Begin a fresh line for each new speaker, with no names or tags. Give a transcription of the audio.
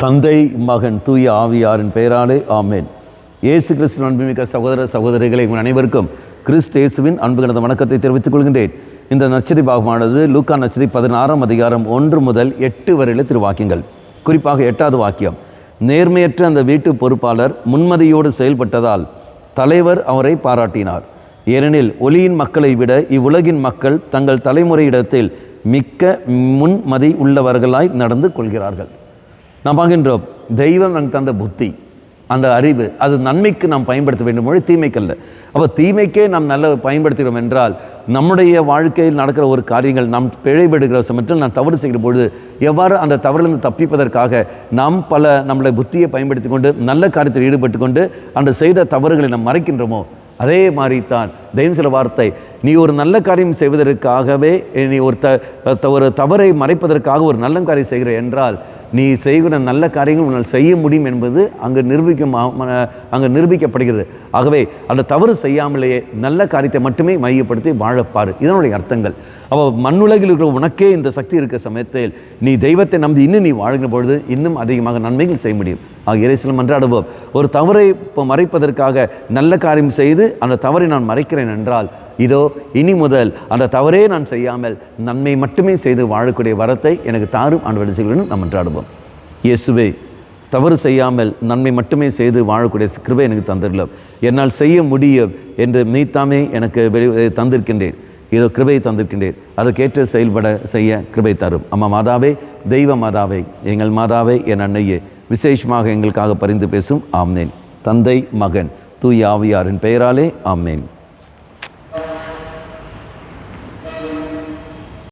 தந்தை, மகன், தூய ஆவியாரின் பெயராலே ஆமேன். இயேசு கிறிஸ்துவின் அன்புமிக்க சகோதர சகோதரிகளை உங்கள் அனைவருக்கும் கிறிஸ்து இயேசுவின் அன்பு கலந்த வணக்கத்தை தெரிவித்துக் கொள்கின்றேன். இந்த நற்செய்தி பாகமானது லூக்கா நற்செய்தி 16ஆம் அதிகாரம் 1 முதல் 8 வரையில திருவாக்கியங்கள். குறிப்பாக 8வது வாக்கியம். நேர்மையற்ற அந்த வீட்டு பொறுப்பாளர் முன்மதியோடு செயல்பட்டதால் தலைவர் அவரை பாராட்டினார். ஏனெனில் ஒளியின் மக்களை விட இவ்வுலகின் மக்கள் தங்கள் தலைமுறையிடத்தில் மிக்க முன்மதி உள்ளவர்களாய் நடந்து கொள்கிறார்கள். நாம் பார்க்கின்றோம், தெய்வம் நமக்கு தந்த புத்தி, அந்த அறிவு, அது நன்மைக்கு நாம் பயன்படுத்த வேண்டும், மொழி தீமைக்கல்ல. அப்போ தீமைக்கே நாம் நல்ல பயன்படுத்துகிறோம் என்றால் நம்முடைய வாழ்க்கையில் நடக்கிற ஒரு காரியங்கள் நாம் பிழைபடுகிற சமயத்தில் நாம் தவறு செய்கிற பொழுது எவ்வாறு அந்த தவறிலிருந்து தப்பிப்பதற்காக நாம் நம்முடைய புத்தியை பயன்படுத்தி கொண்டு நல்ல காரியத்தில் ஈடுபட்டு கொண்டு அந்த செய்த தவறுகளை நாம் மறைக்கின்றோமோ, அதே மாதிரி தான் தெய்வம் சில வார்த்தை, நீ ஒரு நல்ல காரியம் செய்வதற்காகவே நீ ஒரு தவறை மறைப்பதற்காக ஒரு நல்ல காரியம் செய்கிற என்றால் நீ செய்கிற நல்ல காரியங்கள் உன்னால் செய்ய முடியும் என்பது அங்கு நிரூபிக்கப்படுகிறது. ஆகவே அந்த தவறு செய்யாமலேயே நல்ல காரியத்தை மட்டுமே மையப்படுத்தி வாழப்பாரு, இதனுடைய அர்த்தங்கள். அப்போ மண்ணுலகில் இருக்கிற உனக்கே இந்த சக்தி இருக்கிற சமயத்தில் நீ தெய்வத்தை நம்பி இன்னும் நீ வாழ்கிற பொழுது இன்னும் அதிகமாக நன்மைகள் செய்ய முடியும். இறைசிலும் மன்றாடுவோம், ஒரு தவறை மறைப்பதற்காக நல்ல காரியம் செய்து அந்த தவறை நான் மறைக்கிறேன் என்றால் இதோ இனி முதல் அந்த தவறே நான் செய்யாமல் நன்மை மட்டுமே செய்து வாழக்கூடிய வரத்தை எனக்கு தாரும் ஆண்டவரே செய்யணும் நாம் மன்றாடுவோம். இயேசுவே, தவறு செய்யாமல் நன்மை மட்டுமே செய்து வாழக்கூடிய கிருபை எனக்கு தந்திரலாம், என்னால் செய்ய முடியும் என்று நீத்தாமே எனக்கு தந்திருக்கின்றேன். இதோ கிருபை தந்திருக்கின்றேன், அதற்கேற்ற செயல்பட செய்ய கிருபை தரும். அம்மா மாதாவே, தெய்வ மாதாவே, எங்கள் மாதாவே, என் அன்னையே, விசேஷமாக எங்களுக்காக பரிந்து பேசும். ஆமேன். தந்தை, மகன், தூய ஆவியாரின் பெயராலே ஆமேன்.